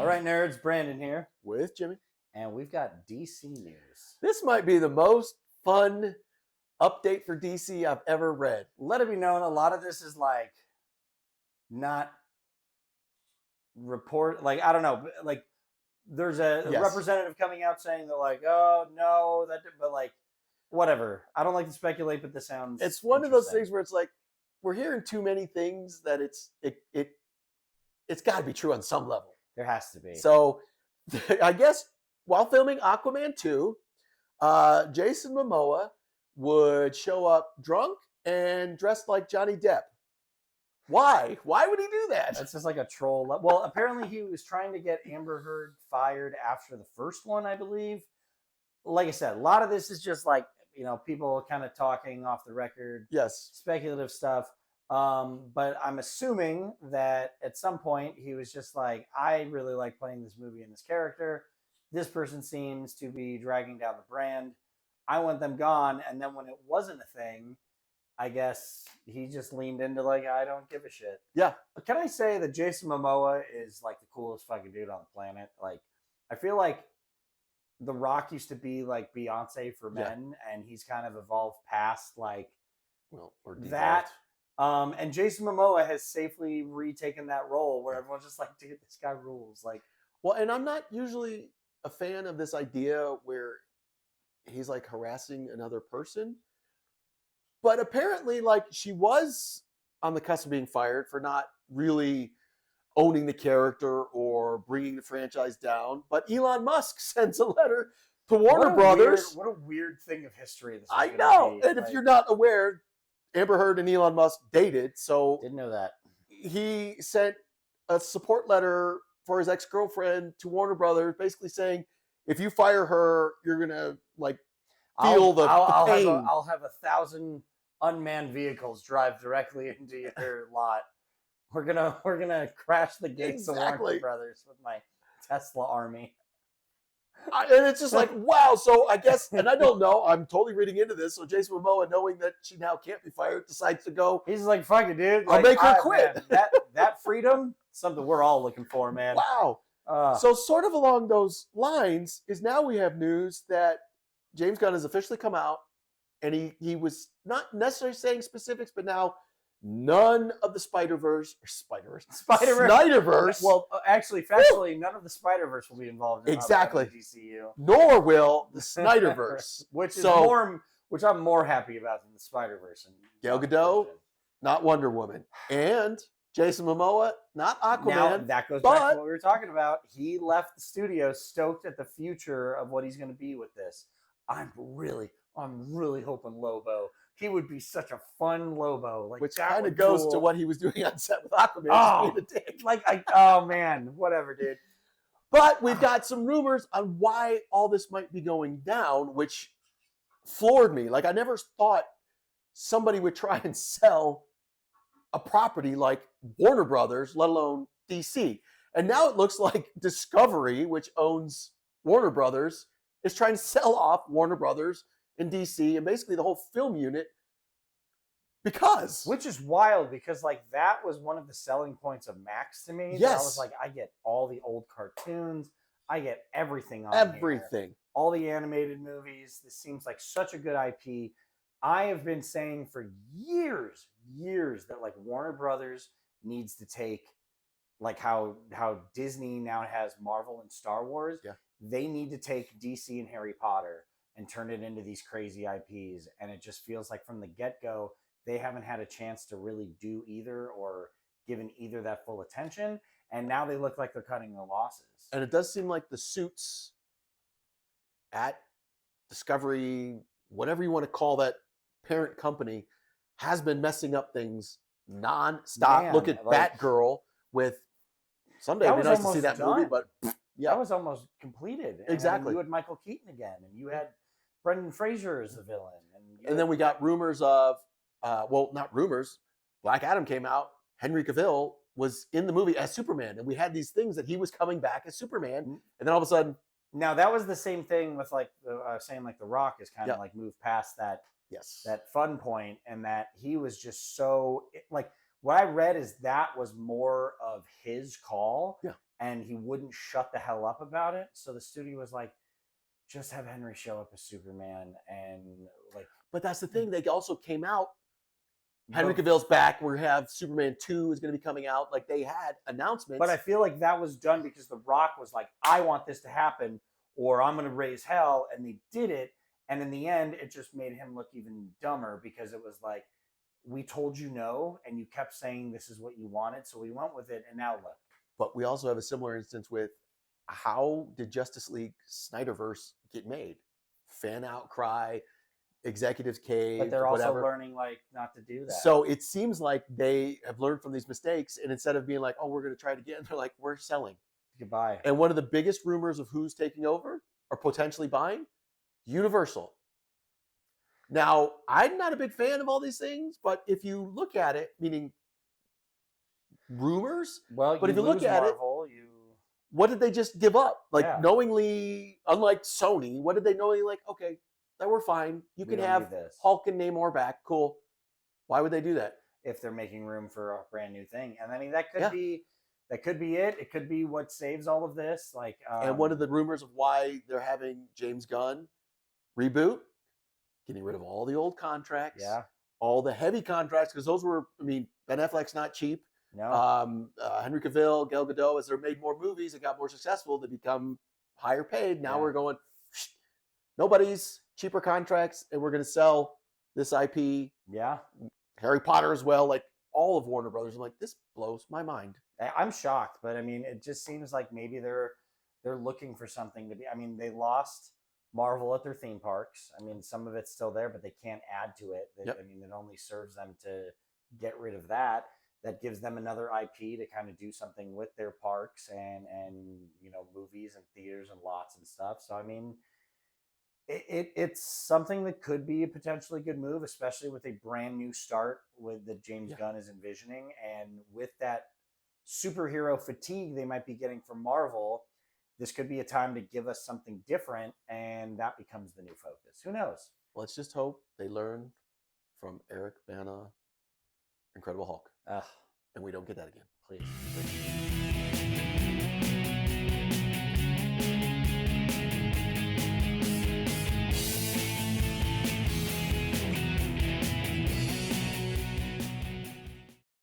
right, nerds, Brandon here, With Jimmy. and we've got DC news. This might be the most fun update for DC I've ever read. Let it be known, a lot of this is like not report, like I don't know, like there's a Yes. representative coming out saying they're like, oh no, that, but like whatever. I don't like to speculate, but this sounds. It's one of those interesting. things where it's like we're hearing too many things that it's got to be true on some level. There has to be. So I guess while filming Aquaman 2, Jason Momoa would show up drunk and dressed like Johnny Depp. Why? Why would he do that? That's just like a troll. Well, apparently he was trying to get Amber Heard fired after the first one, I believe. Like I said, a lot of this is just like, you know, people kind of talking off the record, Yes. speculative stuff. But I'm assuming that at some point he was just like, I really like playing this movie and this character. This person seems to be dragging down the brand. I want them gone. And then when it wasn't a thing, I guess he just leaned into like, I don't give a shit. Yeah. But can I say that Jason Momoa is like the coolest fucking dude on the planet? Like, I feel like The Rock used to be like Beyonce for men, and he's kind of evolved past like or that. And Jason Momoa has safely retaken that role where everyone's just like, dude, this guy rules. Like, well, and I'm not usually a fan of this idea where he's like harassing another person. But apparently, like, she was on the cusp of being fired for not really owning the character or bringing the franchise down. But Elon Musk sends a letter to Warner Brothers. What a weird thing of history this is. I know. And if you're not aware, Amber Heard and Elon Musk dated. So didn't know that. He sent a support letter for his ex-girlfriend to Warner Brothers, basically saying, if you fire her, you're going to, like, feel the pain. I'll have 1,000 unmanned vehicles drive directly into your lot. We're gonna crash the gates of Warner Brothers with my Tesla army. And it's just like, wow. So I guess, and I don't know, I'm totally reading into this. So Jason Momoa, knowing that she now can't be fired, decides to go. He's like, fuck it, dude. I'll make her quit. Man, that freedom, something we're all looking for, man. Wow. So sort of along those lines is now we have news that James Gunn has officially come out, and he was not necessarily saying specifics, but now none of the Snyderverse. Well, actually, factually, none of the Spider-Verse will be involved in exactly DCU. Nor will the Snyderverse, which I'm more happy about than the Spider-Verse. Gal Gadot, not Wonder Woman, and Jason Momoa, not Aquaman. Now, that goes back to what we were talking about. He left the studio stoked at the future of what he's going to be with this. I'm really hoping Lobo. He would be such a fun Lobo. Like, which kind of goes to what he was doing on set with Aquaman. Oh man, whatever, dude. But we've got some rumors on why all this might be going down, which floored me. Like, I never thought somebody would try and sell a property like Warner Brothers, let alone DC. And now it looks like Discovery, which owns Warner Brothers, is trying to sell off Warner Brothers in DC and basically the whole film unit which is wild because like that was one of the selling points of Max to me. Yes. I was like, I get all the old cartoons. I get everything on everything. Here. All the animated movies. This seems like such a good IP. I have been saying for years that like Warner Brothers needs to take like how Disney now has Marvel and Star Wars. Yeah. They need to take DC and Harry Potter and turn it into these crazy IPs. And it just feels like from the get-go, they haven't had a chance to really do either or given either that full attention. And now they look like they're cutting their losses. And it does seem like the suits at Discovery, whatever you want to call that parent company, has been messing up things nonstop. Man, look at like, Batgirl with someday it'd be nice to see that movie, but yeah. That was almost completed. And exactly. You had Michael Keaton again, and you had Brendan Fraser as the villain. And then we got rumors of, well, not rumors, Black Adam came out, Henry Cavill was in the movie as Superman, and we had these things that he was coming back as Superman, and then all of a sudden... Now, that was the same thing with, like, saying, like, The Rock is kind of, like, moved past that, that fun point, and that he was just so... Like, what I read is that was more of his call, Yeah. and he wouldn't shut the hell up about it. So the studio was like, just have Henry show up as Superman, and like, But that's the thing. They also came out. Henry but- Cavill's back. We have Superman 2 is going to be coming out. Like they had announcements. But I feel like that was done because The Rock was like, I want this to happen, or I'm going to raise hell, and they did it. And in the end, it just made him look even dumber because it was like, we told you no, and you kept saying this is what you wanted, so we went with it, and now look. But we also have a similar instance with how did Justice League Snyderverse get made? Fan outcry, executives cave, But they're also whatever. learning like not to do that. So it seems like they have learned from these mistakes, and instead of being like, "Oh, we're going to try it again," they're like, "We're selling." Goodbye. And one of the biggest rumors of who's taking over or potentially buying, Universal. Now, I'm not a big fan of all these things, but if you look at it, meaning rumors, Well, but if you look lose at it, Marvel, you what did they just give up? Like Yeah. knowingly, unlike Sony, what did they knowingly like? Okay, that we're fine. You we can don't have need this. Hulk and Namor back. Cool. Why would they do that? If they're making room for a brand new thing. And I mean that could Yeah. be it. It could be what saves all of this. Like And one of the rumors of why they're having James Gunn reboot, getting rid of all the old contracts, yeah, all the heavy contracts, because those were, I mean, Ben Affleck's not cheap. no. Henry Cavill, Gal Gadot, as they're made more movies and got more successful, they become higher paid. Now Yeah. we're going, nobody's cheaper contracts, and we're going to sell this IP, Yeah. Harry Potter as well, like all of Warner Brothers. I'm like, this blows my mind. I'm shocked, but I mean, it just seems like maybe they're looking for something to be. I mean, they lost Marvel at their theme parks. I mean, some of it's still there, but they can't add to it. Yep. I mean, it only serves them to get rid of that. That gives them another IP to kind of do something with their parks and movies and theaters and lots and stuff. So I mean, it's something that could be a potentially good move, especially with a brand new start with that James Yeah. Gunn is envisioning, and with that superhero fatigue they might be getting from Marvel. This could be a time to give us something different, and that becomes the new focus. Who knows? Let's just hope they learn from Eric Bana, Incredible Hulk, Ugh, and we don't get that again. please.